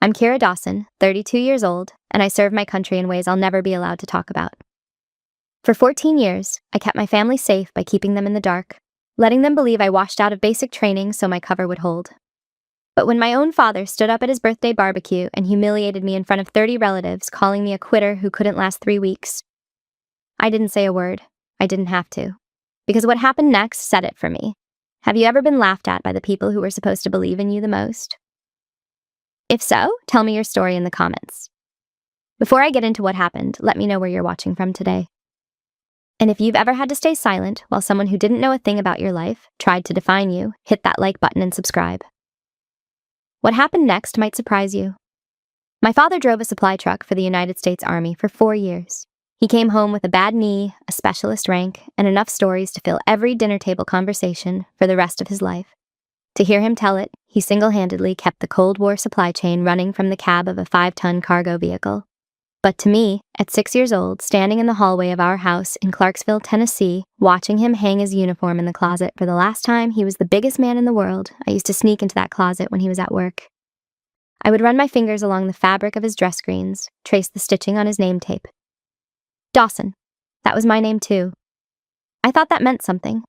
I'm Kira Dawson, 32 years old, and I serve my country in ways I'll never be allowed to talk about. For 14 years, I kept my family safe by keeping them in the dark, letting them believe I washed out of basic training so my cover would hold. But when my own father stood up at his birthday barbecue and humiliated me in front of 30 relatives, calling me a quitter who couldn't last 3 weeks, I didn't say a word. I didn't have to. Because what happened next said it for me. Have you ever been laughed at by the people who were supposed to believe in you the most? If so, tell me your story in the comments. Before I get into what happened, let me know where you're watching from today. And if you've ever had to stay silent while someone who didn't know a thing about your life tried to define you, hit that like button and subscribe. What happened next might surprise you. My father drove a supply truck for the United States Army for 4 years. He came home with a bad knee, a specialist rank, and enough stories to fill every dinner table conversation for the rest of his life. To hear him tell it, he single-handedly kept the Cold War supply chain running from the cab of a 5-ton cargo vehicle. But to me, at 6 years old, standing in the hallway of our house in Clarksville, Tennessee, watching him hang his uniform in the closet for the last time he was the biggest man in the world, I used to sneak into that closet when he was at work. I would run my fingers along the fabric of his dress screens, trace the stitching on his name tape. Dawson. That was my name too. I thought that meant something.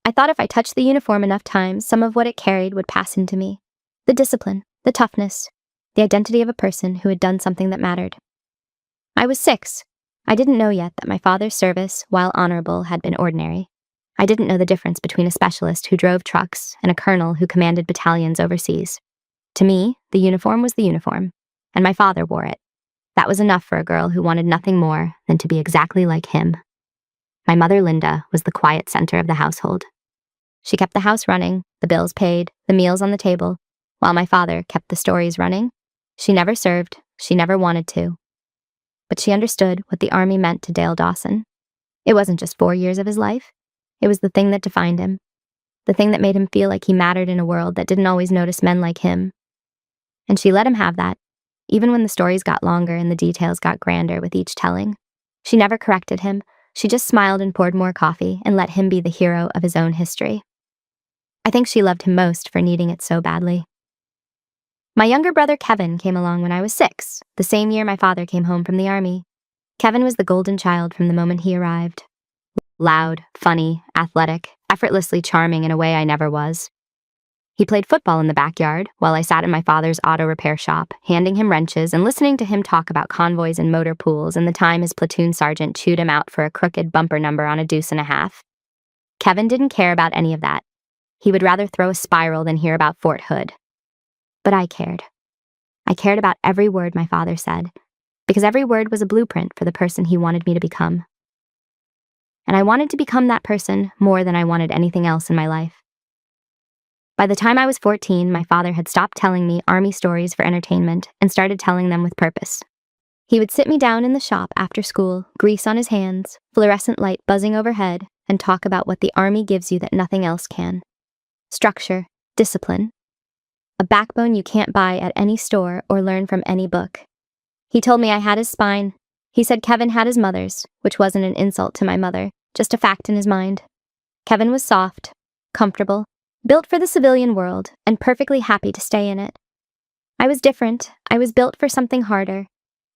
I thought if I touched the uniform enough times, some of what it carried would pass into me. The discipline, the toughness, the identity of a person who had done something that mattered. I was 6. I didn't know yet that my father's service, while honorable, had been ordinary. I didn't know the difference between a specialist who drove trucks and a colonel who commanded battalions overseas. To me, the uniform was the uniform, and my father wore it. That was enough for a girl who wanted nothing more than to be exactly like him. My mother, Linda, was the quiet center of the household. She kept the house running, the bills paid, the meals on the table, while my father kept the stories running. She never served, she never wanted to. But she understood what the Army meant to Dale Dawson. It wasn't just 4 years of his life. It was the thing that defined him, the thing that made him feel like he mattered in a world that didn't always notice men like him. And she let him have that, even when the stories got longer and the details got grander with each telling. She never corrected him. She just smiled and poured more coffee and let him be the hero of his own history. I think she loved him most for needing it so badly. My younger brother Kevin came along when I was 6, the same year my father came home from the Army. Kevin was the golden child from the moment he arrived. Loud, funny, athletic, effortlessly charming in a way I never was. He played football in the backyard while I sat in my father's auto repair shop, handing him wrenches and listening to him talk about convoys and motor pools and the time his platoon sergeant chewed him out for a crooked bumper number on a 1.5 deuce. Kevin didn't care about any of that. He would rather throw a spiral than hear about Fort Hood. But I cared. I cared about every word my father said, because every word was a blueprint for the person he wanted me to become. And I wanted to become that person more than I wanted anything else in my life. By the time I was 14, my father had stopped telling me Army stories for entertainment and started telling them with purpose. He would sit me down in the shop after school, grease on his hands, fluorescent light buzzing overhead, and talk about what the Army gives you that nothing else can. Structure, discipline, a backbone you can't buy at any store or learn from any book. He told me I had his spine. He said Kevin had his mother's, which wasn't an insult to my mother, just a fact in his mind. Kevin was soft, comfortable, built for the civilian world, and perfectly happy to stay in it. I was different. I was built for something harder.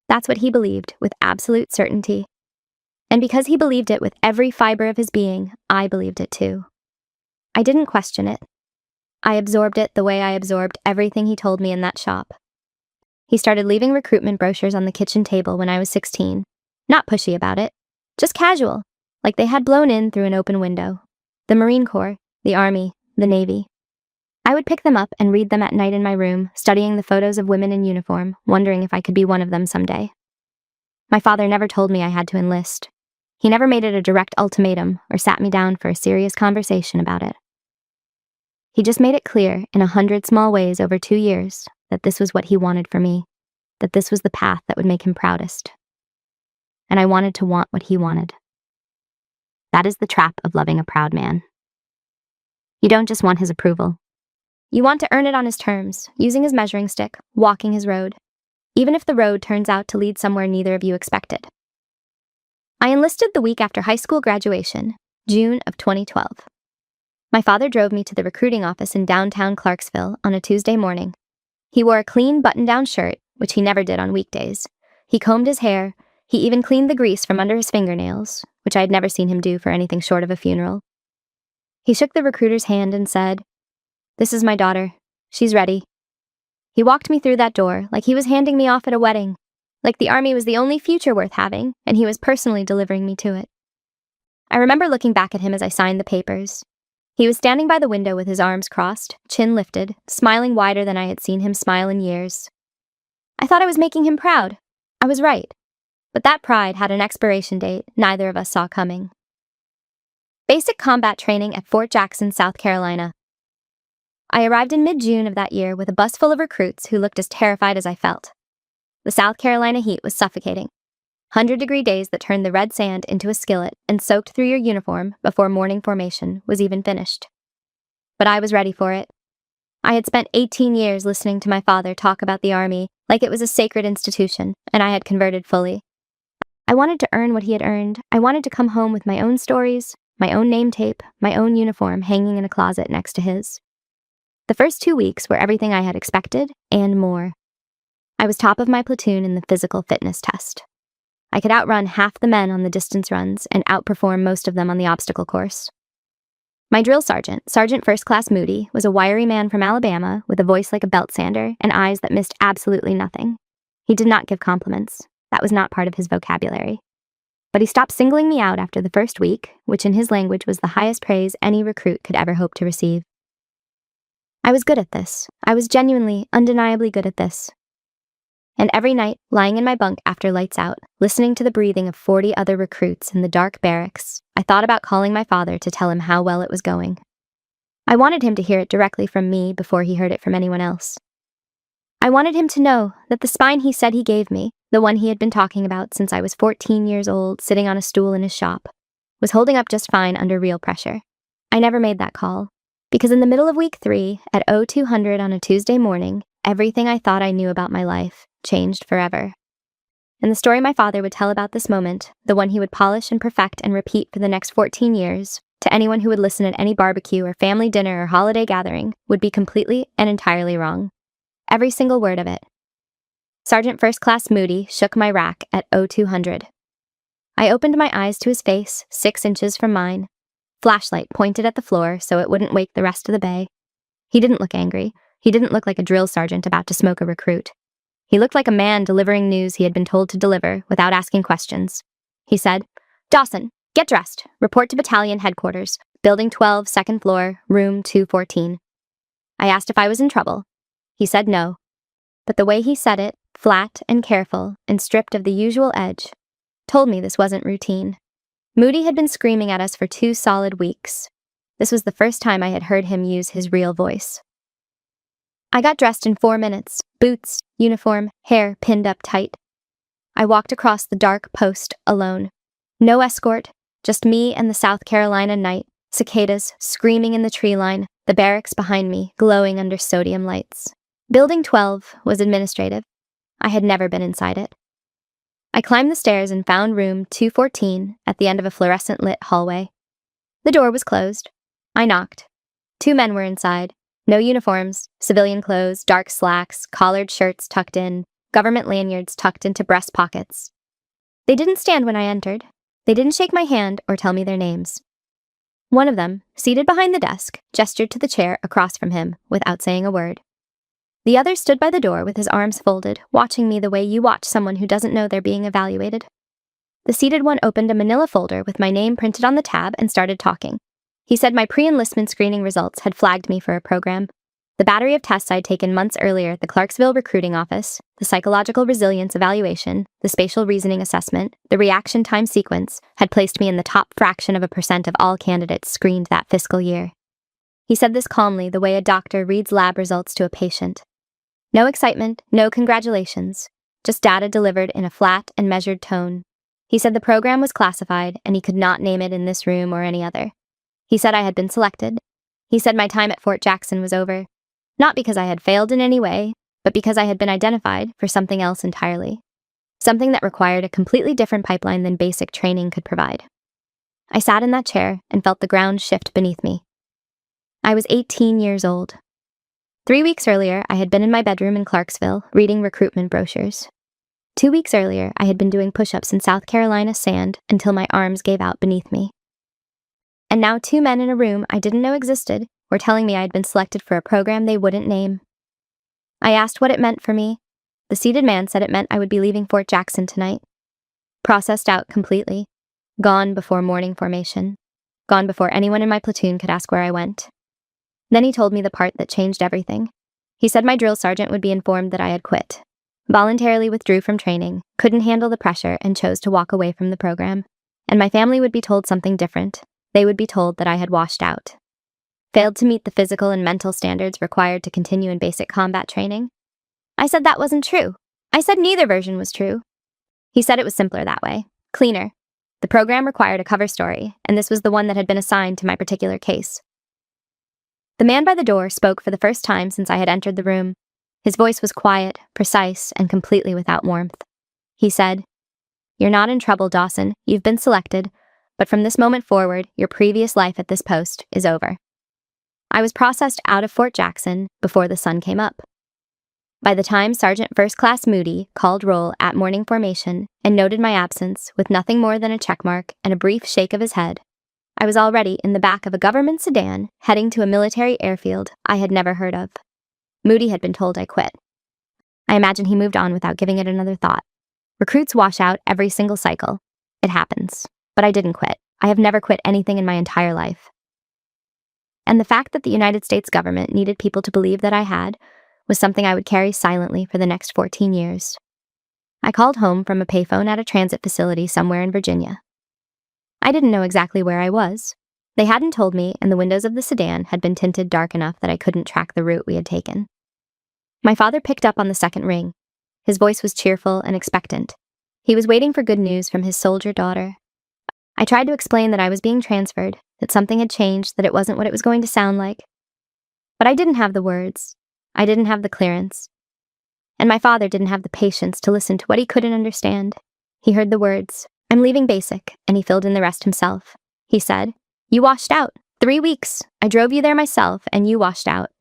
That's what he believed with absolute certainty. And because he believed it with every fiber of his being, I believed it too. I didn't question it. I absorbed it the way I absorbed everything he told me in that shop. He started leaving recruitment brochures on the kitchen table when I was 16. Not pushy about it, just casual, like they had blown in through an open window. The Marine Corps, the Army, the Navy. I would pick them up and read them at night in my room, studying the photos of women in uniform, wondering if I could be one of them someday. My father never told me I had to enlist. He never made it a direct ultimatum or sat me down for a serious conversation about it. He just made it clear in 100 small ways over 2 years that this was what he wanted for me, that this was the path that would make him proudest. And I wanted to want what he wanted. That is the trap of loving a proud man. You don't just want his approval. You want to earn it on his terms, using his measuring stick, walking his road, even if the road turns out to lead somewhere neither of you expected. I enlisted the week after high school graduation, June of 2012. My father drove me to the recruiting office in downtown Clarksville on a Tuesday morning. He wore a clean button-down shirt, which he never did on weekdays. He combed his hair. He even cleaned the grease from under his fingernails, which I had never seen him do for anything short of a funeral. He shook the recruiter's hand and said, "This is my daughter. She's ready." He walked me through that door like he was handing me off at a wedding, like the Army was the only future worth having, and he was personally delivering me to it. I remember looking back at him as I signed the papers. He was standing by the window with his arms crossed, chin lifted, smiling wider than I had seen him smile in years. I thought I was making him proud. I was right. But that pride had an expiration date neither of us saw coming. Basic combat training at Fort Jackson, South Carolina. I arrived in mid-June of that year with a bus full of recruits who looked as terrified as I felt. The South Carolina heat was suffocating. 100-degree days that turned the red sand into a skillet and soaked through your uniform before morning formation was even finished. But I was ready for it. I had spent 18 years listening to my father talk about the Army like it was a sacred institution, and I had converted fully. I wanted to earn what he had earned. I wanted to come home with my own stories, my own name tape, my own uniform hanging in a closet next to his. The first 2 weeks were everything I had expected and more. I was top of my platoon in the physical fitness test. I could outrun half the men on the distance runs and outperform most of them on the obstacle course. My drill sergeant, Sergeant First Class Moody, was a wiry man from Alabama with a voice like a belt sander and eyes that missed absolutely nothing. He did not give compliments. That was not part of his vocabulary. But he stopped singling me out after the first week, which in his language was the highest praise any recruit could ever hope to receive. I was good at this. I was genuinely, undeniably good at this. And every night, lying in my bunk after lights out, listening to the breathing of 40 other recruits in the dark barracks, I thought about calling my father to tell him how well it was going. I wanted him to hear it directly from me before he heard it from anyone else. I wanted him to know that the spine he said he gave me, the one he had been talking about since I was 14 years old, sitting on a stool in his shop, was holding up just fine under real pressure. I never made that call, because in the middle of week 3, at 0200 on a Tuesday morning, everything I thought I knew about my life changed forever. And the story my father would tell about this moment, the one he would polish and perfect and repeat for the next 14 years, to anyone who would listen at any barbecue or family dinner or holiday gathering, would be completely and entirely wrong. Every single word of it. Sergeant First Class Moody shook my rack at 0200. I opened my eyes to his face, 6 inches from mine. Flashlight pointed at the floor so it wouldn't wake the rest of the bay. He didn't look angry. He didn't look like a drill sergeant about to smoke a recruit. He looked like a man delivering news he had been told to deliver without asking questions. He said, "Dawson, get dressed. Report to battalion headquarters. Building 12, second floor, room 214. I asked if I was in trouble. He said no. But the way he said it, flat and careful and stripped of the usual edge, told me this wasn't routine. Moody had been screaming at us for 2 solid weeks. This was the first time I had heard him use his real voice. I got dressed in 4 minutes, boots, uniform, hair pinned up tight. I walked across the dark post alone. No escort, just me and the South Carolina night, cicadas screaming in the tree line, the barracks behind me glowing under sodium lights. Building 12 was administrative. I had never been inside it. I climbed the stairs and found room 214 at the end of a fluorescent-lit hallway. The door was closed. I knocked. 2 men were inside. No uniforms, civilian clothes, dark slacks, collared shirts tucked in, government lanyards tucked into breast pockets. They didn't stand when I entered. They didn't shake my hand or tell me their names. One of them, seated behind the desk, gestured to the chair across from him without saying a word. The other stood by the door with his arms folded, watching me the way you watch someone who doesn't know they're being evaluated. The seated one opened a manila folder with my name printed on the tab and started talking. He said my pre-enlistment screening results had flagged me for a program. The battery of tests I'd taken months earlier at the Clarksville recruiting office, the psychological resilience evaluation, the spatial reasoning assessment, the reaction time sequence, had placed me in the top fraction of a percent of all candidates screened that fiscal year. He said this calmly, the way a doctor reads lab results to a patient. No excitement, no congratulations, just data delivered in a flat and measured tone. He said the program was classified and he could not name it in this room or any other. He said I had been selected. He said my time at Fort Jackson was over. Not because I had failed in any way, but because I had been identified for something else entirely. Something that required a completely different pipeline than basic training could provide. I sat in that chair and felt the ground shift beneath me. I was 18 years old. 3 weeks earlier, I had been in my bedroom in Clarksville, reading recruitment brochures. 2 weeks earlier, I had been doing push-ups in South Carolina sand until my arms gave out beneath me. And now 2 men in a room I didn't know existed were telling me I had been selected for a program they wouldn't name. I asked what it meant for me. The seated man said it meant I would be leaving Fort Jackson tonight. Processed out completely. Gone before morning formation. Gone before anyone in my platoon could ask where I went. Then he told me the part that changed everything. He said my drill sergeant would be informed that I had quit. Voluntarily withdrew from training, couldn't handle the pressure, and chose to walk away from the program. And my family would be told something different. They would be told that I had washed out. Failed to meet the physical and mental standards required to continue in basic combat training. I said that wasn't true. I said neither version was true. He said it was simpler that way. Cleaner. The program required a cover story, and this was the one that had been assigned to my particular case. The man by the door spoke for the first time since I had entered the room. His voice was quiet, precise, and completely without warmth. He said, "You're not in trouble, Dawson. You've been selected, but from this moment forward, your previous life at this post is over." I was processed out of Fort Jackson before the sun came up. By the time Sergeant First Class Moody called roll at morning formation and noted my absence with nothing more than a checkmark and a brief shake of his head, I was already in the back of a government sedan heading to a military airfield I had never heard of. Moody had been told I quit. I imagine he moved on without giving it another thought. Recruits wash out every single cycle. It happens. But I didn't quit. I have never quit anything in my entire life. And the fact that the United States government needed people to believe that I had was something I would carry silently for the next 14 years. I called home from a payphone at a transit facility somewhere in Virginia. I didn't know exactly where I was. They hadn't told me, and the windows of the sedan had been tinted dark enough that I couldn't track the route we had taken. My father picked up on the second ring. His voice was cheerful and expectant. He was waiting for good news from his soldier daughter. I tried to explain that I was being transferred, that something had changed, that it wasn't what it was going to sound like. But I didn't have the words. I didn't have the clearance. And my father didn't have the patience to listen to what he couldn't understand. He heard the words, "I'm leaving basic," and he filled in the rest himself. He said, "You washed out. 3 weeks. I drove you there myself, and you washed out."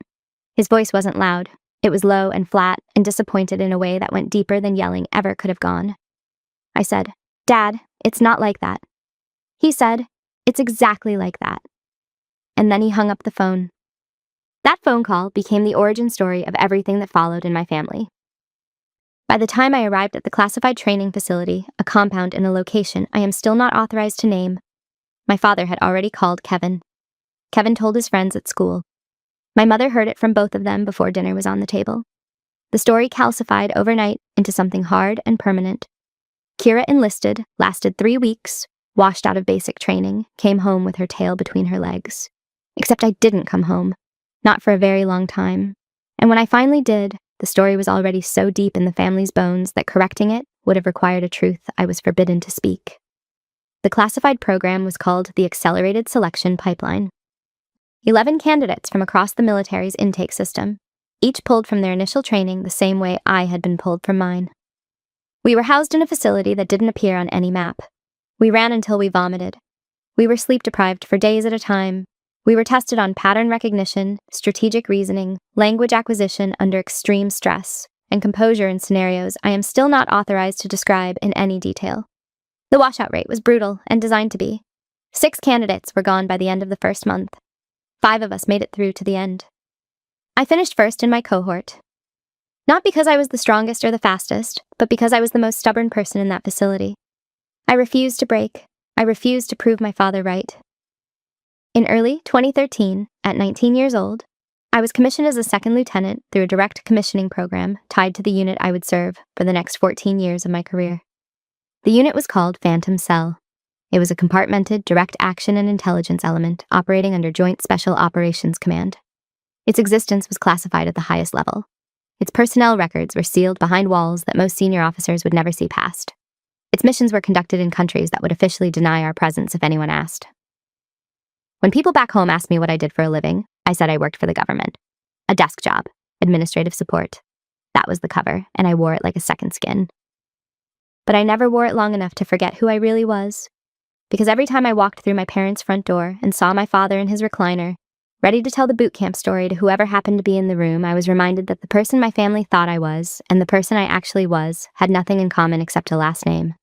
His voice wasn't loud. It was low and flat and disappointed in a way that went deeper than yelling ever could have gone. I said, "Dad, it's not like that." He said, "It's exactly like that." And then he hung up the phone. That phone call became the origin story of everything that followed in my family. By the time I arrived at the classified training facility, a compound in a location I am still not authorized to name, my father had already called Kevin. Kevin told his friends at school. My mother heard it from both of them before dinner was on the table. The story calcified overnight into something hard and permanent. Kira enlisted, lasted 3 weeks, washed out of basic training, came home with her tail between her legs. Except I didn't come home. Not for a very long time. And when I finally did, the story was already so deep in the family's bones that correcting it would have required a truth I was forbidden to speak. The classified program was called the Accelerated Selection Pipeline. 11 candidates from across the military's intake system, each pulled from their initial training the same way I had been pulled from mine. We were housed in a facility that didn't appear on any map. We ran until we vomited. We were sleep-deprived for days at a time. We were tested on pattern recognition, strategic reasoning, language acquisition under extreme stress, and composure in scenarios I am still not authorized to describe in any detail. The washout rate was brutal and designed to be. 6 candidates were gone by the end of the first month. 5 of us made it through to the end. I finished first in my cohort. Not because I was the strongest or the fastest, but because I was the most stubborn person in that facility. I refused to break. I refused to prove my father right. In early 2013, at 19 years old, I was commissioned as a second lieutenant through a direct commissioning program tied to the unit I would serve for the next 14 years of my career. The unit was called Phantom Cell. It was a compartmented direct action and intelligence element operating under Joint Special Operations Command. Its existence was classified at the highest level. Its personnel records were sealed behind walls that most senior officers would never see past. Its missions were conducted in countries that would officially deny our presence if anyone asked. When people back home asked me what I did for a living, I said I worked for the government. A desk job, administrative support. That was the cover, and I wore it like a second skin. But I never wore it long enough to forget who I really was. Because every time I walked through my parents' front door and saw my father in his recliner, Ready to tell the boot camp story to whoever happened to be in the room, I was reminded that the person my family thought I was and the person I actually was had nothing in common except a last name.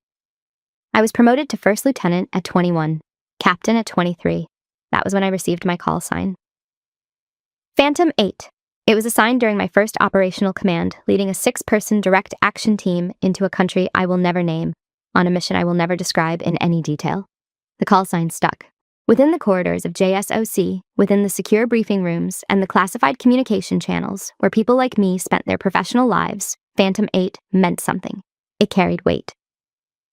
I was promoted to first lieutenant at 21, captain at 23. That was when I received my call sign. Phantom 8. It was assigned during my first operational command, leading a 6-person direct action team into a country I will never name, on a mission I will never describe in any detail. The call sign stuck. Within the corridors of JSOC, within the secure briefing rooms, and the classified communication channels, where people like me spent their professional lives, Phantom 8 meant something. It carried weight.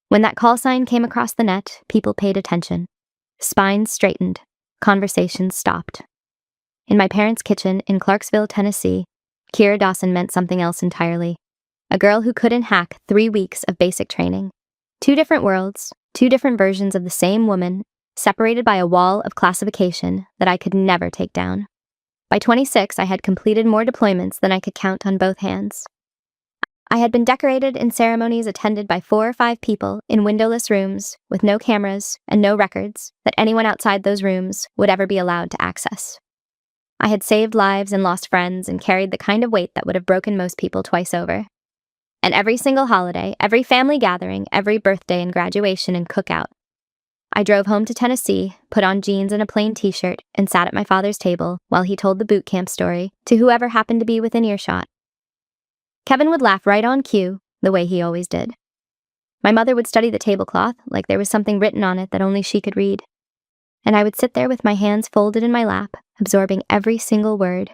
When that call sign came across the net, people paid attention. Spines straightened. Conversations stopped. In my parents' kitchen in Clarksville, Tennessee, Kira Dawson meant something else entirely. A girl who couldn't hack 3 weeks of basic training. 2 different worlds, 2 different versions of the same woman, separated by a wall of classification that I could never take down. By 26, I had completed more deployments than I could count on both hands. I had been decorated in ceremonies attended by 4 or 5 people in windowless rooms with no cameras and no records that anyone outside those rooms would ever be allowed to access. I had saved lives and lost friends and carried the kind of weight that would have broken most people twice over. And every single holiday, every family gathering, every birthday and graduation and cookout, I drove home to Tennessee, put on jeans and a plain t-shirt, and sat at my father's table while he told the boot camp story to whoever happened to be within earshot. Kevin would laugh right on cue, the way he always did. My mother would study the tablecloth like there was something written on it that only she could read. And I would sit there with my hands folded in my lap, absorbing every single word,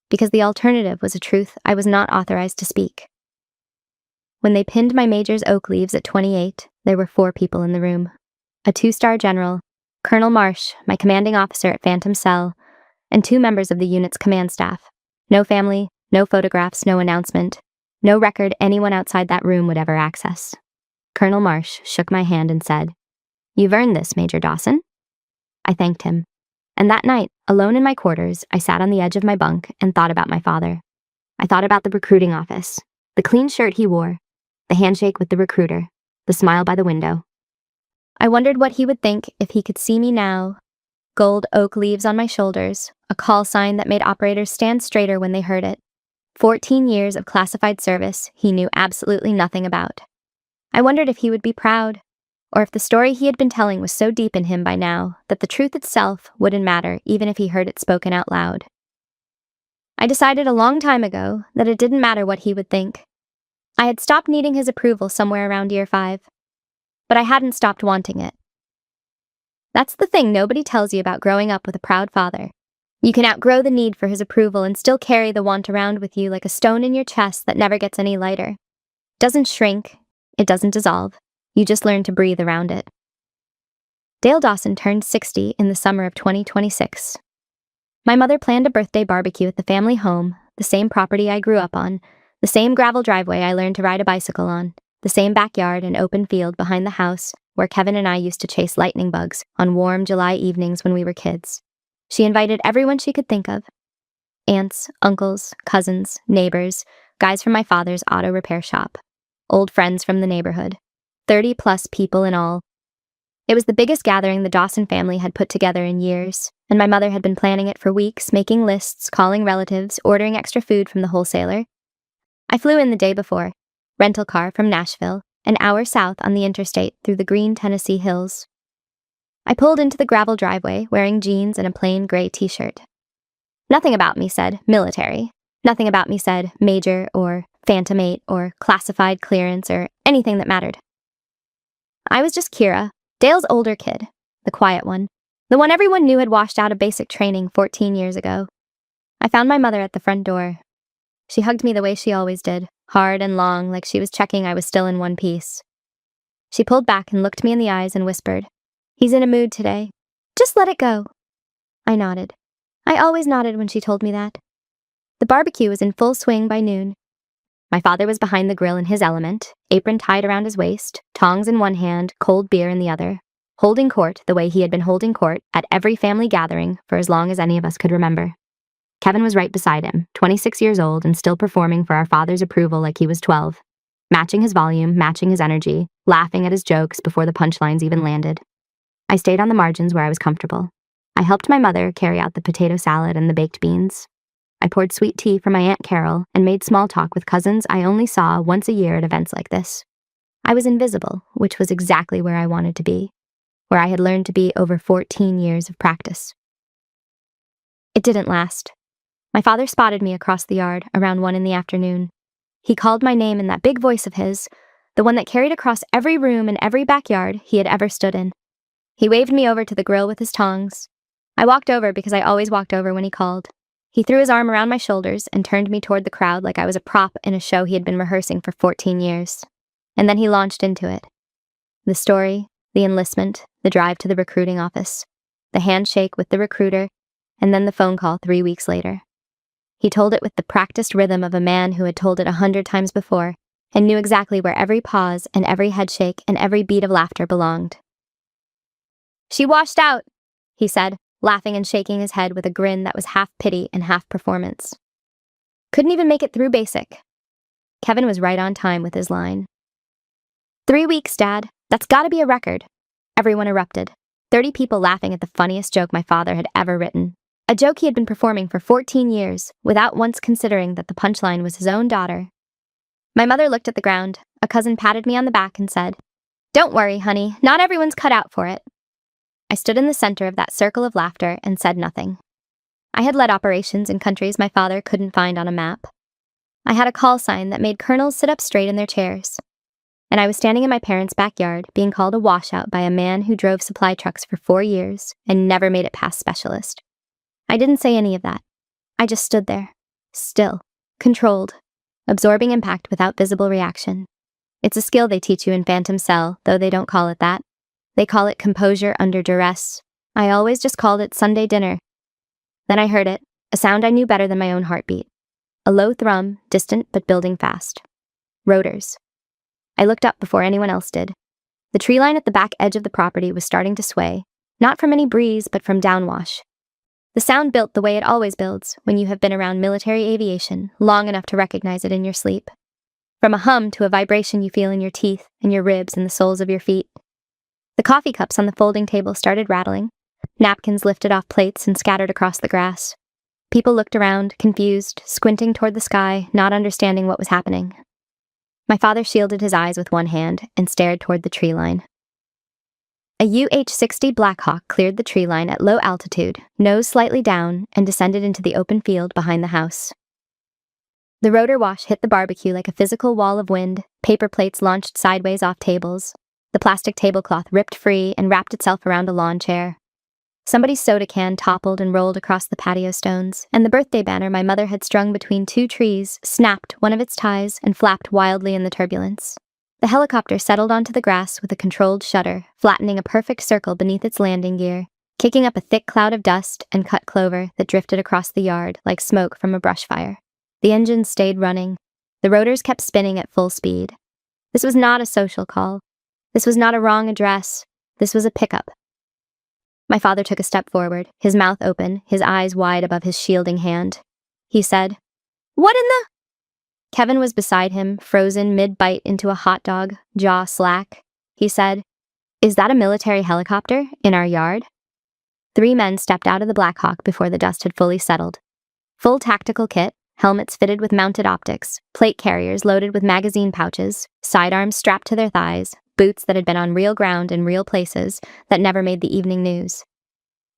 because the alternative was a truth I was not authorized to speak. When they pinned my major's oak leaves at 28, there were 4 people in the room. A 2-star general, Colonel Marsh, my commanding officer at Phantom Cell, and 2 members of the unit's command staff. No family, no photographs, no announcement, no record anyone outside that room would ever access. Colonel Marsh shook my hand and said, "You've earned this, Major Dawson." I thanked him. And that night, alone in my quarters, I sat on the edge of my bunk and thought about my father. I thought about the recruiting office, the clean shirt he wore, the handshake with the recruiter, the smile by the window. I wondered what he would think if he could see me now. Gold oak leaves on my shoulders, a call sign that made operators stand straighter when they heard it. 14 years of classified service he knew absolutely nothing about. I wondered if he would be proud, or if the story he had been telling was so deep in him by now that the truth itself wouldn't matter even if he heard it spoken out loud. I decided a long time ago that it didn't matter what he would think. I had stopped needing his approval somewhere around year 5, but I hadn't stopped wanting it. That's the thing nobody tells you about growing up with a proud father. You can outgrow the need for his approval and still carry the want around with you like a stone in your chest that never gets any lighter. It doesn't shrink, it doesn't dissolve. You just learn to breathe around it. Dale Dawson turned 60 in the summer of 2026. My mother planned a birthday barbecue at the family home, the same property I grew up on, the same gravel driveway I learned to ride a bicycle on, the same backyard and open field behind the house where Kevin and I used to chase lightning bugs on warm July evenings when we were kids. She invited everyone she could think of. Aunts, uncles, cousins, neighbors, guys from my father's auto repair shop, old friends from the neighborhood. 30-plus people in all. It was the biggest gathering the Dawson family had put together in years, and my mother had been planning it for weeks, making lists, calling relatives, ordering extra food from the wholesaler. I flew in the day before, rental car from Nashville, an hour south on the interstate through the green Tennessee hills. I pulled into the gravel driveway wearing jeans and a plain gray t-shirt. Nothing about me said military. Nothing about me said major or Phantom 8 or classified clearance or anything that mattered. I was just Kira, Dale's older kid, the quiet one, the one everyone knew had washed out of basic training 14 years ago. I found my mother at the front door. She hugged me the way she always did, hard and long, like she was checking I was still in one piece. She pulled back and looked me in the eyes and whispered, "He's in a mood today. Just let it go." I nodded. I always nodded when she told me that. The barbecue was in full swing by noon. My father was behind the grill in his element, apron tied around his waist, tongs in one hand, cold beer in the other, holding court the way he had been holding court at every family gathering for as long as any of us could remember. Kevin was right beside him, 26 years old and still performing for our father's approval like he was 12, matching his volume, matching his energy, laughing at his jokes before the punchlines even landed. I stayed on the margins where I was comfortable. I helped my mother carry out the potato salad and the baked beans. I poured sweet tea for my Aunt Carol and made small talk with cousins I only saw once a year at events like this. I was invisible, which was exactly where I wanted to be, where I had learned to be over 14 years of practice. It didn't last. My father spotted me across the yard around 1 in the afternoon. He called my name in that big voice of his, the one that carried across every room and every backyard he had ever stood in. He waved me over to the grill with his tongs. I walked over because I always walked over when he called. He threw his arm around my shoulders and turned me toward the crowd like I was a prop in a show he had been rehearsing for 14 years. And then he launched into it. The story, the enlistment, the drive to the recruiting office, the handshake with the recruiter, and then the phone call 3 weeks later. He told it with the practiced rhythm of a man who had told it 100 times before and knew exactly where every pause and every headshake and every beat of laughter belonged. "She washed out," he said, laughing and shaking his head with a grin that was half pity and half performance. "Couldn't even make it through basic." Kevin was right on time with his line. 3 weeks, Dad. That's gotta be a record." Everyone erupted, 30 people laughing at the funniest joke my father had ever written. A joke he had been performing for 14 years, without once considering that the punchline was his own daughter. My mother looked at the ground. A cousin patted me on the back and said, "Don't worry, honey, not everyone's cut out for it." I stood in the center of that circle of laughter and said nothing. I had led operations in countries my father couldn't find on a map. I had a call sign that made colonels sit up straight in their chairs. And I was standing in my parents' backyard being called a washout by a man who drove supply trucks for 4 years and never made it past specialist. I didn't say any of that. I just stood there, still, controlled, absorbing impact without visible reaction. It's a skill they teach you in Phantom Cell, though they don't call it that. They call it composure under duress. I always just called it Sunday dinner. Then I heard it, a sound I knew better than my own heartbeat. A low thrum, distant but building fast. Rotors. I looked up before anyone else did. The tree line at the back edge of the property was starting to sway, not from any breeze but from downwash. The sound built the way it always builds when you have been around military aviation long enough to recognize it in your sleep. From a hum to a vibration you feel in your teeth and your ribs and the soles of your feet. The coffee cups on the folding table started rattling. Napkins lifted off plates and scattered across the grass. People looked around, confused, squinting toward the sky, not understanding what was happening. My father shielded his eyes with one hand and stared toward the tree line. A UH-60 Blackhawk cleared the tree line at low altitude, nose slightly down, and descended into the open field behind the house. The rotor wash hit the barbecue like a physical wall of wind, paper plates launched sideways off tables. The plastic tablecloth ripped free and wrapped itself around a lawn chair. Somebody's soda can toppled and rolled across the patio stones, and the birthday banner my mother had strung between 2 trees snapped one of its ties and flapped wildly in the turbulence. The helicopter settled onto the grass with a controlled shudder, flattening a perfect circle beneath its landing gear, kicking up a thick cloud of dust and cut clover that drifted across the yard like smoke from a brush fire. The engine stayed running. The rotors kept spinning at full speed. This was not a social call. This was not a wrong address. This was a pickup. My father took a step forward, his mouth open, his eyes wide above his shielding hand. He said, "What in the—" Kevin was beside him, frozen mid-bite into a hot dog, jaw slack. He said, "Is that a military helicopter in our yard?" 3 men stepped out of the Blackhawk before the dust had fully settled. Full tactical kit, helmets fitted with mounted optics, plate carriers loaded with magazine pouches, sidearms strapped to their thighs, boots that had been on real ground in real places that never made the evening news.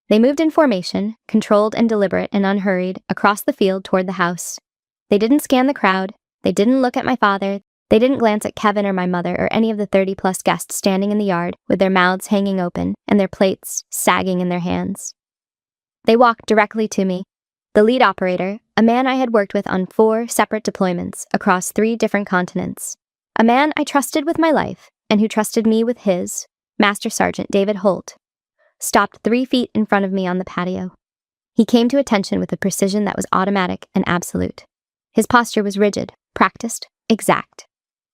They moved in formation, controlled and deliberate and unhurried, across the field toward the house. They didn't scan the crowd. They didn't look at my father. They didn't glance at Kevin or my mother or any of the 30-plus guests standing in the yard with their mouths hanging open and their plates sagging in their hands. They walked directly to me. The lead operator, a man I had worked with on 4 separate deployments across 3 different continents. A man I trusted with my life and who trusted me with his, Master Sergeant David Holt, stopped 3 feet in front of me on the patio. He came to attention with a precision that was automatic and absolute. His posture was rigid, practiced, exact.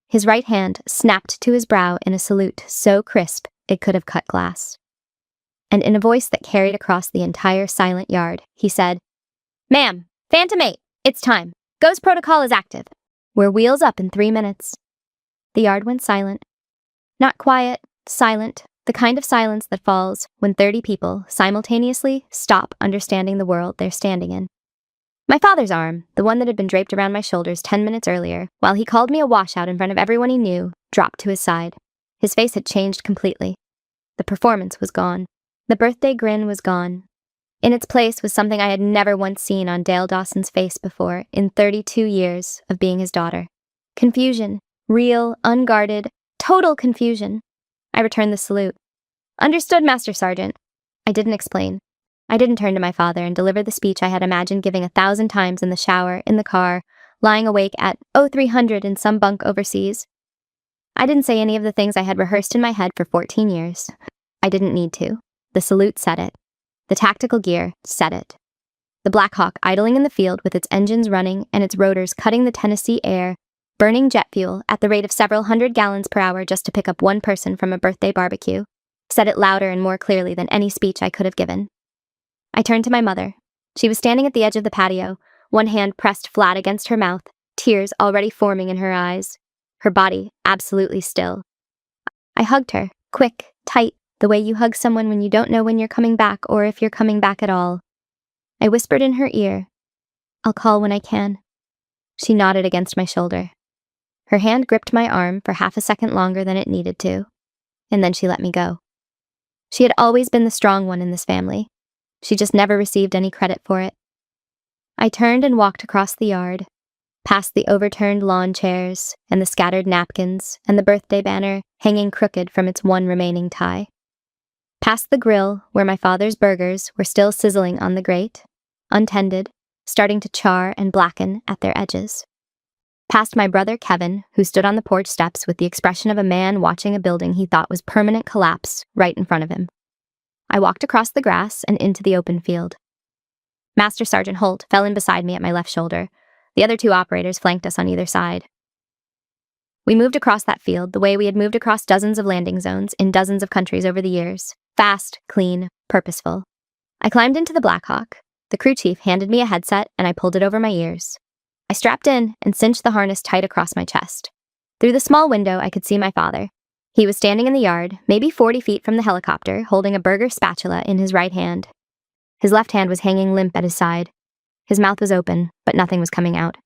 His right hand snapped to his brow in a salute so crisp it could have cut glass. And in a voice that carried across the entire silent yard, he said, "Ma'am, Phantom 8, it's time. Ghost protocol is active. We're wheels up in 3 minutes." The yard went silent. Not quiet, silent, The kind of silence that falls when 30 people simultaneously stop understanding the world they're standing in. My father's arm, the one that had been draped around my shoulders 10 minutes earlier, while he called me a washout in front of everyone he knew, dropped to his side. His face had changed completely. The performance was gone. The birthday grin was gone. In its place was something I had never once seen on Dale Dawson's face before in 32 years of being his daughter. Confusion. Real, unguarded, total confusion. I returned the salute. "Understood, Master Sergeant." I didn't explain. I didn't turn to my father and deliver the speech I had imagined giving 1,000 times in the shower, in the car, lying awake at 0300 in some bunk overseas. I didn't say any of the things I had rehearsed in my head for 14 years. I didn't need to. The salute said it. The tactical gear said it. The Black Hawk idling in the field with its engines running and its rotors cutting the Tennessee air, burning jet fuel at the rate of several hundred gallons per hour just to pick up one person from a birthday barbecue, said it louder and more clearly than any speech I could have given. I turned to my mother. She was standing at the edge of the patio, one hand pressed flat against her mouth, tears already forming in her eyes, her body absolutely still. I hugged her, quick, tight, the way you hug someone when you don't know when you're coming back or if you're coming back at all. I whispered in her ear, "I'll call when I can." She nodded against my shoulder. Her hand gripped my arm for half a second longer than it needed to, and then she let me go. She had always been the strong one in this family. She just never received any credit for it. I turned and walked across the yard, past the overturned lawn chairs and the scattered napkins and the birthday banner hanging crooked from its one remaining tie. Past the grill where my father's burgers were still sizzling on the grate, untended, starting to char and blacken at their edges. Past my brother Kevin, who stood on the porch steps with the expression of a man watching a building he thought was permanent collapse right in front of him. I walked across the grass and into the open field. Master Sergeant Holt fell in beside me at my left shoulder. The other two operators flanked us on either side. We moved across that field the way we had moved across dozens of landing zones in dozens of countries over the years. Fast, clean, purposeful. I climbed into the Black Hawk. The crew chief handed me a headset and I pulled it over my ears. I strapped in and cinched the harness tight across my chest. Through the small window, I could see my father. He was standing in the yard, maybe 40 feet from the helicopter, holding a burger spatula in his right hand. His left hand was hanging limp at his side. His mouth was open, but nothing was coming out.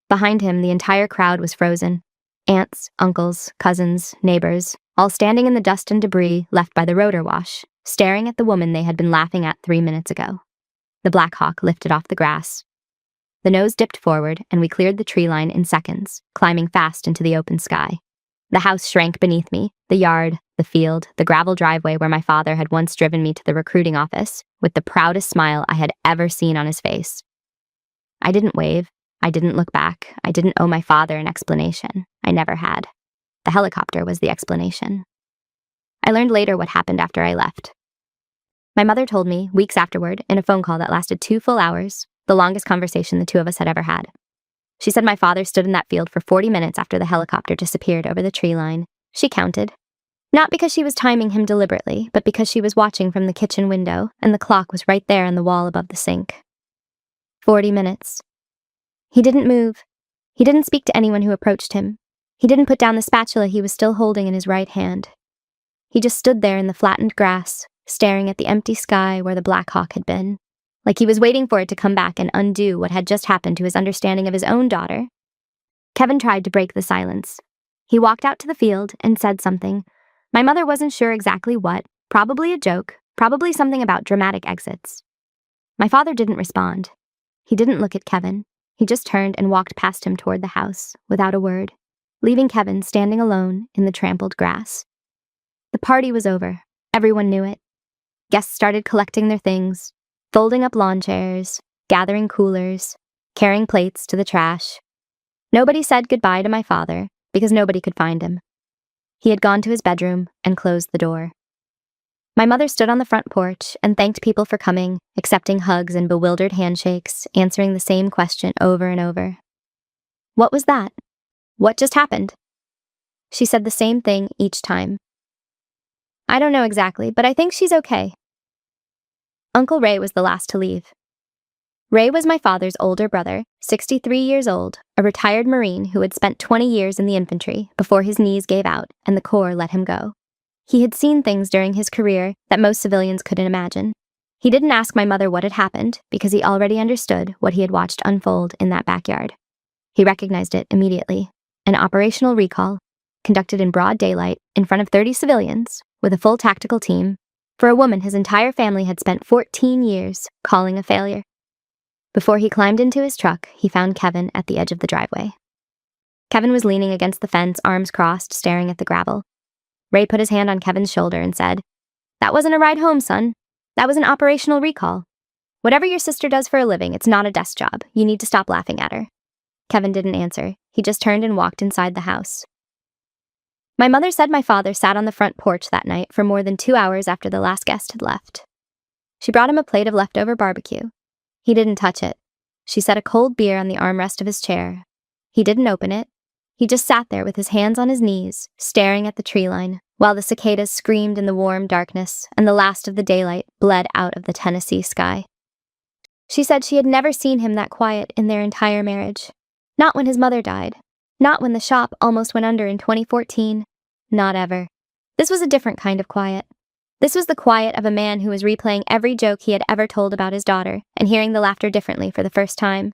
Behind him, the entire crowd was frozen. Aunts, uncles, cousins, neighbors, all standing in the dust and debris left by the rotor wash, staring at the woman they had been laughing at 3 minutes ago. The Black Hawk lifted off the grass. The nose dipped forward, and we cleared the tree line in seconds, climbing fast into the open sky. The house shrank beneath me, the yard, the field, the gravel driveway where my father had once driven me to the recruiting office, with the proudest smile I had ever seen on his face. I didn't wave. I didn't look back. I didn't owe my father an explanation. I never had. The helicopter was the explanation. I learned later what happened after I left. My mother told me, weeks afterward, in a phone call that lasted 2 full hours, the longest conversation the two of us had ever had. She said my father stood in that field for 40 minutes after the helicopter disappeared over the tree line. She counted. Not because she was timing him deliberately, but because she was watching from the kitchen window, and the clock was right there on the wall above the sink. 40 minutes. He didn't move. He didn't speak to anyone who approached him. He didn't put down the spatula he was still holding in his right hand. He just stood there in the flattened grass, staring at the empty sky where the Black Hawk had been, like he was waiting for it to come back and undo what had just happened to his understanding of his own daughter. Kevin tried to break the silence. He walked out to the field and said something. My mother wasn't sure exactly what, probably a joke, probably something about dramatic exits. My father didn't respond. He didn't look at Kevin. He just turned and walked past him toward the house, without a word, leaving Kevin standing alone in the trampled grass. The party was over. Everyone knew it. Guests started collecting their things, folding up lawn chairs, gathering coolers, carrying plates to the trash. Nobody said goodbye to my father because nobody could find him. He had gone to his bedroom and closed the door. My mother stood on the front porch and thanked people for coming, accepting hugs and bewildered handshakes, answering the same question over and over. What was that? What just happened? She said the same thing each time. I don't know exactly, but I think she's okay. Uncle Ray was the last to leave. Ray was my father's older brother, 63 years old, a retired Marine who had spent 20 years in the infantry before his knees gave out and the Corps let him go. He had seen things during his career that most civilians couldn't imagine. He didn't ask my mother what had happened because he already understood what he had watched unfold in that backyard. He recognized it immediately. An operational recall, conducted in broad daylight in front of 30 civilians, with a full tactical team, for a woman his entire family had spent 14 years calling a failure. Before he climbed into his truck, he found Kevin at the edge of the driveway. Kevin was leaning against the fence, arms crossed, staring at the gravel. Ray put his hand on Kevin's shoulder and said, "That wasn't a ride home, son. That was an operational recall. Whatever your sister does for a living, it's not a desk job. You need to stop laughing at her." Kevin didn't answer. He just turned and walked inside the house. My mother said my father sat on the front porch that night for more than 2 hours after the last guest had left. She brought him a plate of leftover barbecue. He didn't touch it. She set a cold beer on the armrest of his chair. He didn't open it. He just sat there with his hands on his knees, staring at the tree line, while the cicadas screamed in the warm darkness and the last of the daylight bled out of the Tennessee sky. She said she had never seen him that quiet in their entire marriage. Not when his mother died. Not when the shop almost went under in 2014. Not ever. This was a different kind of quiet. This was the quiet of a man who was replaying every joke he had ever told about his daughter and hearing the laughter differently for the first time.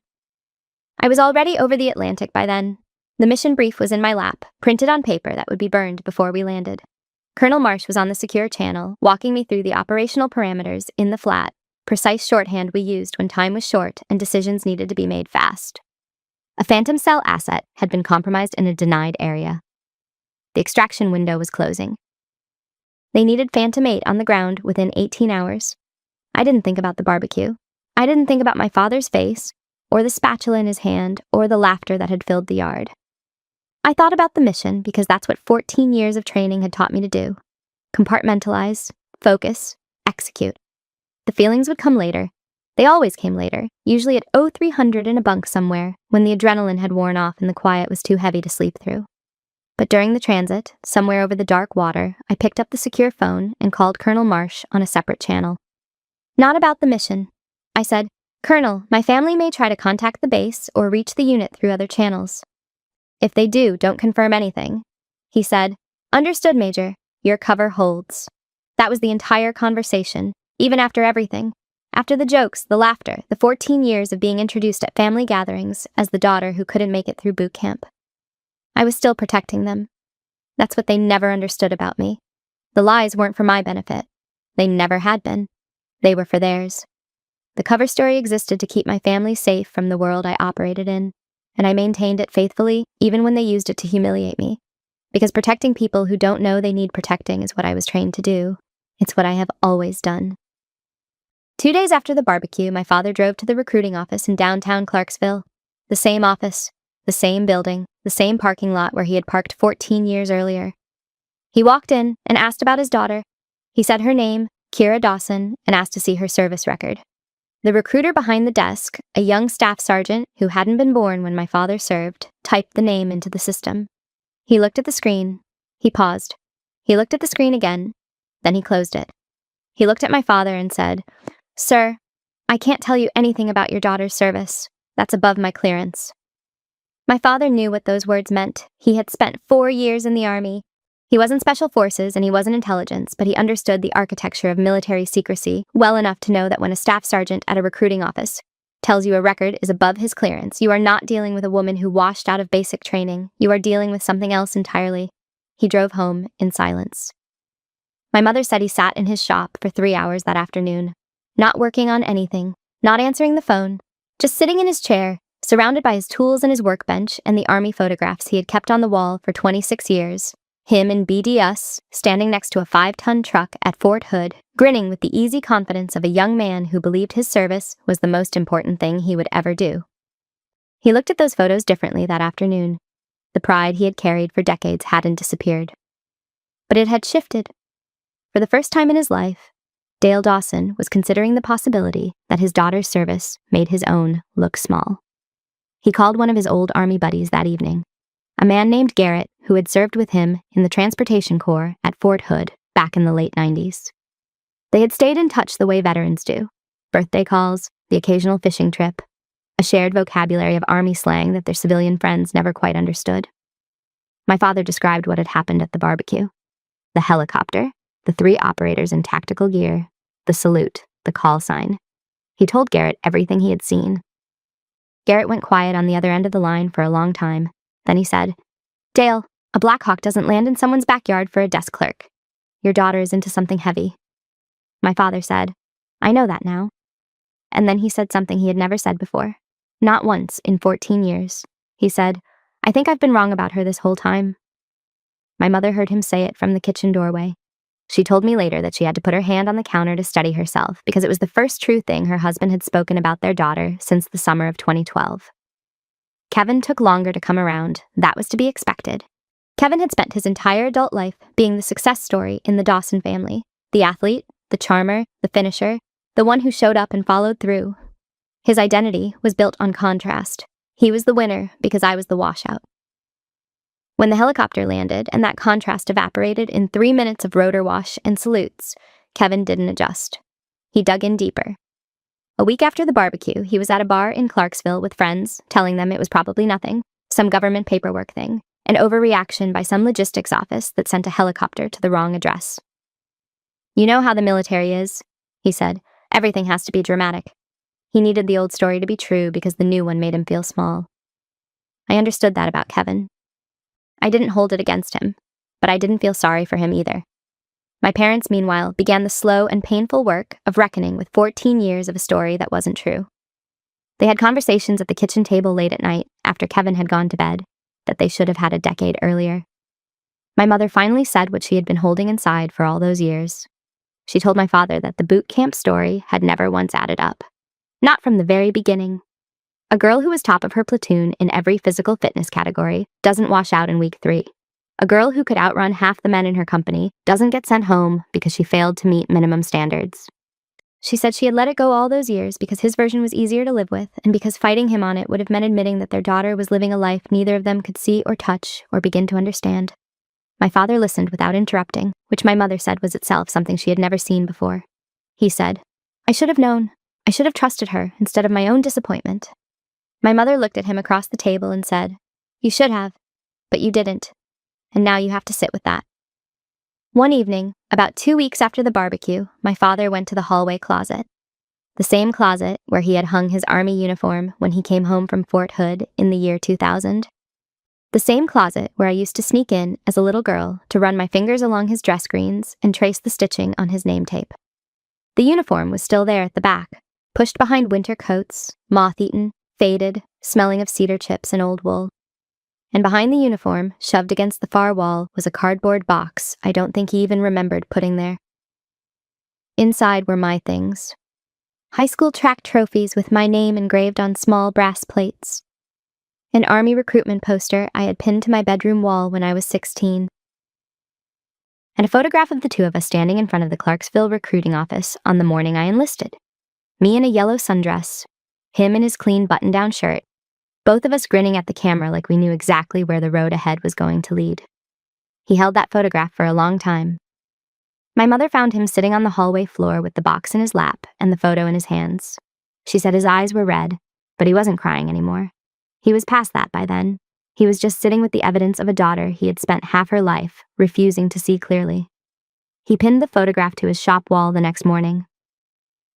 I was already over the Atlantic by then. The mission brief was in my lap, printed on paper that would be burned before we landed. Colonel Marsh was on the secure channel, walking me through the operational parameters in the flat, precise shorthand we used when time was short and decisions needed to be made fast. A Phantom Cell asset had been compromised in a denied area. The extraction window was closing. They needed Phantom 8 on the ground within 18 hours. I didn't think about the barbecue. I didn't think about my father's face, or the spatula in his hand, or the laughter that had filled the yard. I thought about the mission because that's what 14 years of training had taught me to do. Compartmentalize, focus, execute. The feelings would come later. They always came later, usually at 0300 in a bunk somewhere, when the adrenaline had worn off and the quiet was too heavy to sleep through. But during the transit, somewhere over the dark water, I picked up the secure phone and called Colonel Marsh on a separate channel. Not about the mission. I said, "Colonel, my family may try to contact the base or reach the unit through other channels. If they do, don't confirm anything." He said, "Understood, Major. Your cover holds." That was the entire conversation, even after everything. After the jokes, the laughter, the 14 years of being introduced at family gatherings as the daughter who couldn't make it through boot camp. I was still protecting them. That's what they never understood about me. The lies weren't for my benefit. They never had been. They were for theirs. The cover story existed to keep my family safe from the world I operated in, and I maintained it faithfully even when they used it to humiliate me. Because protecting people who don't know they need protecting is what I was trained to do. It's what I have always done. 2 days after the barbecue, my father drove to the recruiting office in downtown Clarksville. The same office, the same building, the same parking lot where he had parked 14 years earlier. He walked in and asked about his daughter. He said her name, Kira Dawson, and asked to see her service record. The recruiter behind the desk, a young staff sergeant who hadn't been born when my father served, typed the name into the system. He looked at the screen. He paused. He looked at the screen again. Then he closed it. He looked at my father and said, "Sir, I can't tell you anything about your daughter's service. That's above my clearance." My father knew what those words meant. He had spent 4 years in the Army. He wasn't Special Forces and he wasn't intelligence, but he understood the architecture of military secrecy well enough to know that when a staff sergeant at a recruiting office tells you a record is above his clearance, you are not dealing with a woman who washed out of basic training. You are dealing with something else entirely. He drove home in silence. My mother said he sat in his shop for 3 hours that afternoon, not working on anything, not answering the phone, just sitting in his chair, surrounded by his tools and his workbench and the Army photographs he had kept on the wall for 26 years. Him in BDS, standing next to a 5-ton truck at Fort Hood, grinning with the easy confidence of a young man who believed his service was the most important thing he would ever do. He looked at those photos differently that afternoon. The pride he had carried for decades hadn't disappeared. But it had shifted. For the first time in his life, Dale Dawson was considering the possibility that his daughter's service made his own look small. He called one of his old Army buddies that evening, a man named Garrett who had served with him in the Transportation Corps at Fort Hood back in the late 90s. They had stayed in touch the way veterans do, birthday calls, the occasional fishing trip, a shared vocabulary of Army slang that their civilian friends never quite understood. My father described what had happened at the barbecue. the helicopter, the 3 operators in tactical gear, the salute, the call sign. He told Garrett everything he had seen. Garrett went quiet on the other end of the line for a long time. Then he said, "Dale, a Black Hawk doesn't land in someone's backyard for a desk clerk. Your daughter is into something heavy." My father said, "I know that now." And then he said something he had never said before. Not once in 14 years. He said, "I think I've been wrong about her this whole time." My mother heard him say it from the kitchen doorway. She told me later that she had to put her hand on the counter to steady herself because it was the first true thing her husband had spoken about their daughter since the summer of 2012. Kevin took longer to come around. That was to be expected. Kevin had spent his entire adult life being the success story in the Dawson family, the athlete, the charmer, the finisher, the one who showed up and followed through. His identity was built on contrast. He was the winner because I was the washout. When the helicopter landed and that contrast evaporated in 3 minutes of rotor wash and salutes, Kevin didn't adjust. He dug in deeper. A week after the barbecue, he was at a bar in Clarksville with friends, telling them it was probably nothing, some government paperwork thing, an overreaction by some logistics office that sent a helicopter to the wrong address. "You know how the military is," he said. "Everything has to be dramatic." He needed the old story to be true because the new one made him feel small. I understood that about Kevin. I didn't hold it against him, but I didn't feel sorry for him either. My parents, meanwhile, began the slow and painful work of reckoning with 14 years of a story that wasn't true. They had conversations at the kitchen table late at night, after Kevin had gone to bed, that they should have had a decade earlier. My mother finally said what she had been holding inside for all those years. She told my father that the boot camp story had never once added up. Not from the very beginning. A girl who was top of her platoon in every physical fitness category doesn't wash out in week 3. A girl who could outrun half the men in her company doesn't get sent home because she failed to meet minimum standards. She said she had let it go all those years because his version was easier to live with and because fighting him on it would have meant admitting that their daughter was living a life neither of them could see or touch or begin to understand. My father listened without interrupting, which my mother said was itself something she had never seen before. He said, "I should have known. I should have trusted her instead of my own disappointment." My mother looked at him across the table and said, "You should have, but you didn't. And now you have to sit with that." One evening, about 2 weeks after the barbecue, my father went to the hallway closet. The same closet where he had hung his army uniform when he came home from Fort Hood in the year 2000. The same closet where I used to sneak in as a little girl to run my fingers along his dress greens and trace the stitching on his name tape. The uniform was still there at the back, pushed behind winter coats, moth-eaten, faded, smelling of cedar chips and old wool. And behind the uniform, shoved against the far wall, was a cardboard box I don't think he even remembered putting there. Inside were my things. High school track trophies with my name engraved on small brass plates. An army recruitment poster I had pinned to my bedroom wall when I was 16. And a photograph of the two of us standing in front of the Clarksville recruiting office on the morning I enlisted. Me in a yellow sundress, him in his clean button-down shirt, both of us grinning at the camera like we knew exactly where the road ahead was going to lead. He held that photograph for a long time. My mother found him sitting on the hallway floor with the box in his lap and the photo in his hands. She said his eyes were red, but he wasn't crying anymore. He was past that by then. He was just sitting with the evidence of a daughter he had spent half her life refusing to see clearly. He pinned the photograph to his shop wall the next morning.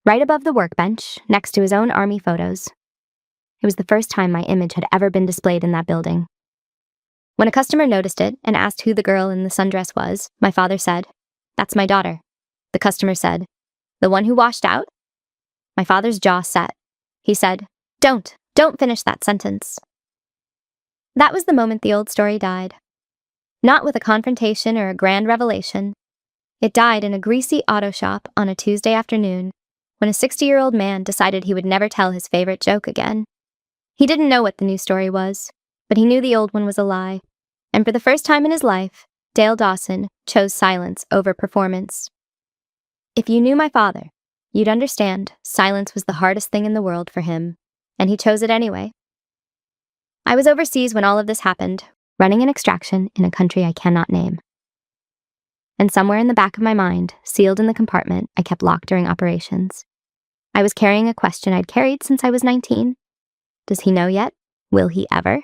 Right above the workbench, next to his own army photos. It was the first time my image had ever been displayed in that building. When a customer noticed it and asked who the girl in the sundress was, my father said, "That's my daughter." The customer said, "The one who washed out?" My father's jaw set. He said, Don't finish that sentence." That was the moment the old story died. Not with a confrontation or a grand revelation. It died in a greasy auto shop on a Tuesday afternoon when a 60-year-old man decided he would never tell his favorite joke again. He didn't know what the new story was, but he knew the old one was a lie. And for the first time in his life, Dale Dawson chose silence over performance. If you knew my father, you'd understand silence was the hardest thing in the world for him, and he chose it anyway. I was overseas when all of this happened, running an extraction in a country I cannot name. And somewhere in the back of my mind, sealed in the compartment I kept locked during operations, I was carrying a question I'd carried since I was 19. Does he know yet? Will he ever?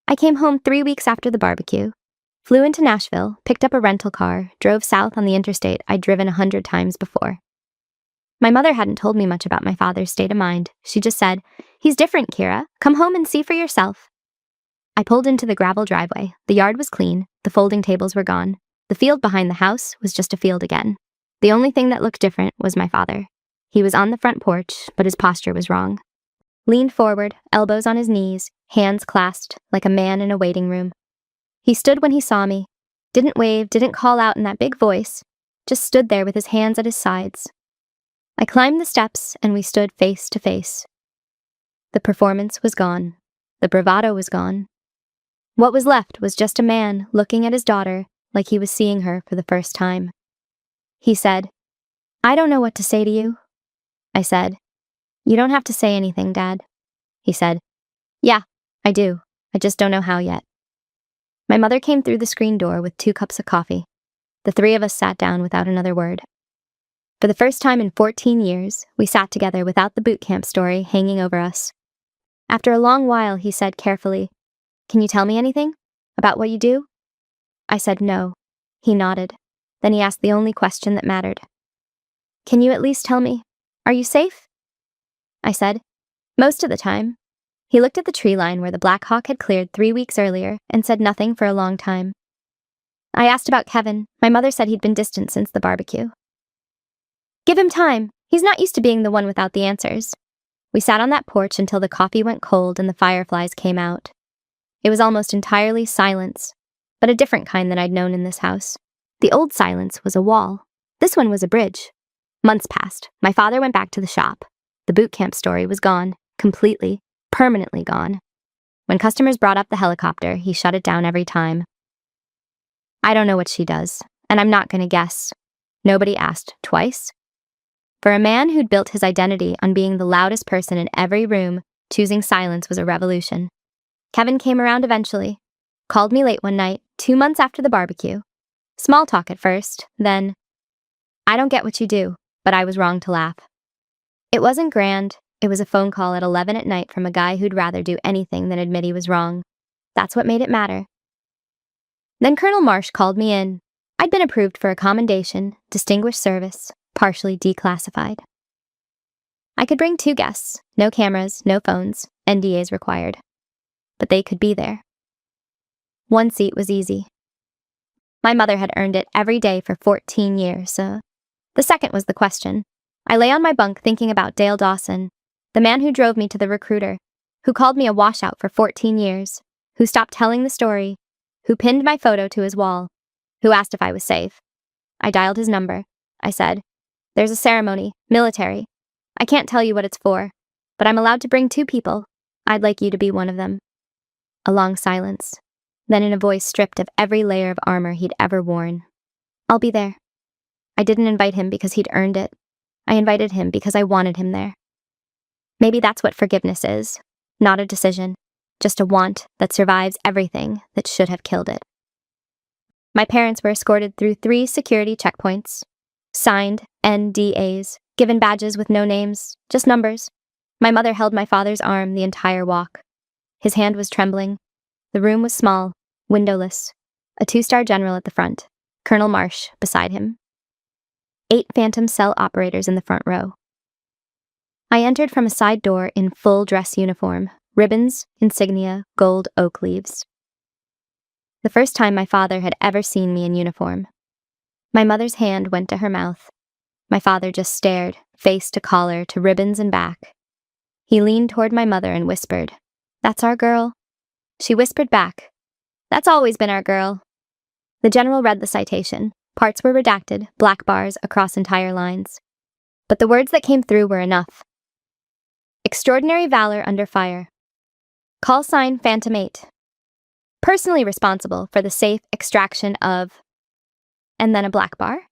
I came home 3 weeks after the barbecue. Flew into Nashville, picked up a rental car, drove south on the interstate I'd driven 100 times before. My mother hadn't told me much about my father's state of mind. She just said, "He's different, Kira. Come home and see for yourself." I pulled into the gravel driveway. The yard was clean. The folding tables were gone. The field behind the house was just a field again. The only thing that looked different was my father. He was on the front porch, but his posture was wrong. Leaned forward, elbows on his knees, hands clasped, like a man in a waiting room. He stood when he saw me. Didn't wave, didn't call out in that big voice. Just stood there with his hands at his sides. I climbed the steps, and we stood face to face. The performance was gone. The bravado was gone. What was left was just a man looking at his daughter like he was seeing her for the first time. He said, "I don't know what to say to you." I said, "You don't have to say anything, Dad." He said, "Yeah, I do. I just don't know how yet." My mother came through the screen door with 2 cups of coffee. The 3 of us sat down without another word. For the first time in 14 years, we sat together without the boot camp story hanging over us. After a long while, he said carefully, "Can you tell me anything? About what you do?" I said no. He nodded. Then he asked the only question that mattered. "Can you at least tell me, are you safe?" I said, "Most of the time." He looked at the tree line where the Black Hawk had cleared 3 weeks earlier and said nothing for a long time. I asked about Kevin. My mother said he'd been distant since the barbecue. "Give him time. He's not used to being the one without the answers." We sat on that porch until the coffee went cold and the fireflies came out. It was almost entirely silence, but a different kind than I'd known in this house. The old silence was a wall. This one was a bridge. Months passed. My father went back to the shop. The boot camp story was gone. Completely. Permanently gone. When customers brought up the helicopter, he shut it down every time. I don't know what she does, and I'm not going to guess. Nobody asked twice. For a man who'd built his identity on being the loudest person in every room, choosing silence was a revolution. Kevin came around eventually. Called me late one night, 2 months after the barbecue. Small talk at first, then, "I don't get what you do," but I was wrong to laugh. It wasn't grand. It was a phone call at 11 at night from a guy who'd rather do anything than admit he was wrong. That's what made it matter. Then Colonel Marsh called me in. I'd been approved for a commendation, distinguished service, partially declassified. I could bring 2 guests, no cameras, no phones, NDAs required. But they could be there. 1 seat was easy. My mother had earned it every day for 14 years. The second was the question. I lay on my bunk thinking about Dale Dawson, the man who drove me to the recruiter, who called me a washout for 14 years, who stopped telling the story, who pinned my photo to his wall, who asked if I was safe. I dialed his number. I said, "There's a ceremony, military. I can't tell you what it's for, but I'm allowed to bring 2 people. I'd like you to be one of them." A long silence. Then in a voice stripped of every layer of armor he'd ever worn, "I'll be there." I didn't invite him because he'd earned it. I invited him because I wanted him there. Maybe that's what forgiveness is. Not a decision, just a want that survives everything that should have killed it. My parents were escorted through 3 security checkpoints, signed NDAs, given badges with no names, just numbers. My mother held my father's arm the entire walk. His hand was trembling. The room was small, windowless. A 2-star general at the front, Colonel Marsh beside him. 8 Phantom Cell operators in the front row. I entered from a side door in full dress uniform, ribbons, insignia, gold oak leaves. The first time my father had ever seen me in uniform. My mother's hand went to her mouth. My father just stared, face to collar, to ribbons and back. He leaned toward my mother and whispered, "That's our girl." She whispered back, "That's always been our girl." The general read the citation. Parts were redacted, black bars across entire lines. But the words that came through were enough. Extraordinary valor under fire. Call sign Phantom 8. Personally responsible for the safe extraction of... And then a black bar.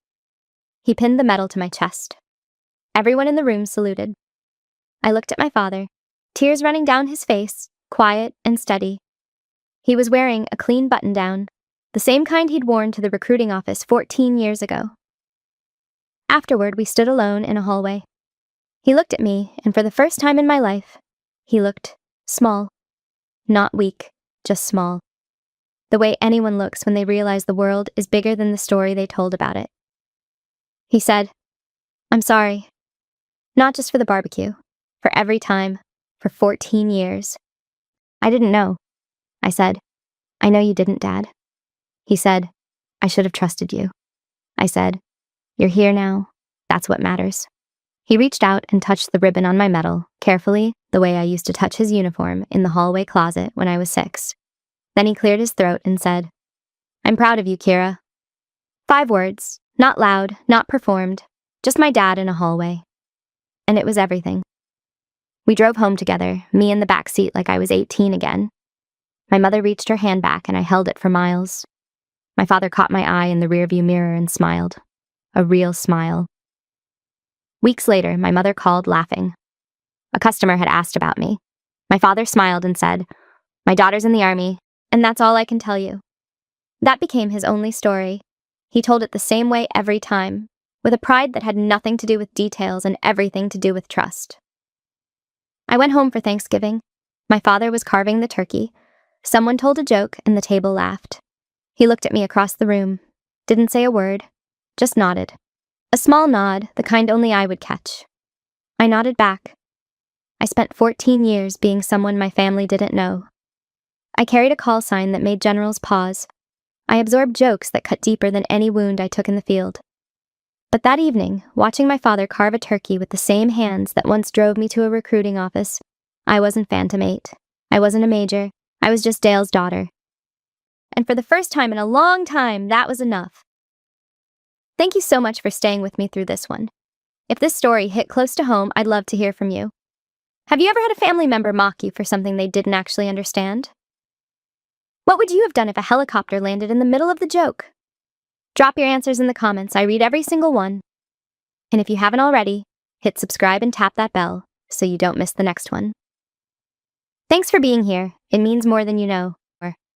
He pinned the medal to my chest. Everyone in the room saluted. I looked at my father, tears running down his face, quiet and steady. He was wearing a clean button-down, the same kind he'd worn to the recruiting office 14 years ago. Afterward, we stood alone in a hallway. He looked at me, and for the first time in my life, he looked small. Not weak, just small. the way anyone looks when they realize the world is bigger than the story they told about it. He said, "I'm sorry. Not just for the barbecue, for every time, for 14 years. I didn't know." I said, "I know you didn't, Dad." He said, "I should have trusted you." I said, "You're here now. That's what matters." He reached out and touched the ribbon on my medal, carefully, the way I used to touch his uniform in the hallway closet when I was 6. Then he cleared his throat and said, "I'm proud of you, Kira." 5 words, not loud, not performed, just my dad in a hallway. And it was everything. We drove home together, me in the back seat like I was 18 again. My mother reached her hand back and I held it for miles. My father caught my eye in the rearview mirror and smiled. A real smile. Weeks later, my mother called laughing. A customer had asked about me. My father smiled and said, "My daughter's in the army, and that's all I can tell you." That became his only story. He told it the same way every time, with a pride that had nothing to do with details and everything to do with trust. I went home for Thanksgiving. My father was carving the turkey. Someone told a joke and the table laughed. He looked at me across the room, didn't say a word, just nodded. A small nod, the kind only I would catch. I nodded back. I spent 14 years being someone my family didn't know. I carried a call sign that made generals pause. I absorbed jokes that cut deeper than any wound I took in the field. But that evening, watching my father carve a turkey with the same hands that once drove me to a recruiting office, I wasn't Phantom 8. I wasn't a major. I was just Dale's daughter. And for the first time in a long time, that was enough. Thank you so much for staying with me through this one. If this story hit close to home, I'd love to hear from you. Have you ever had a family member mock you for something they didn't actually understand? What would you have done if a helicopter landed in the middle of the joke? Drop your answers in the comments. I read every single one. And if you haven't already, hit subscribe and tap that bell so you don't miss the next one. Thanks for being here. It means more than you know.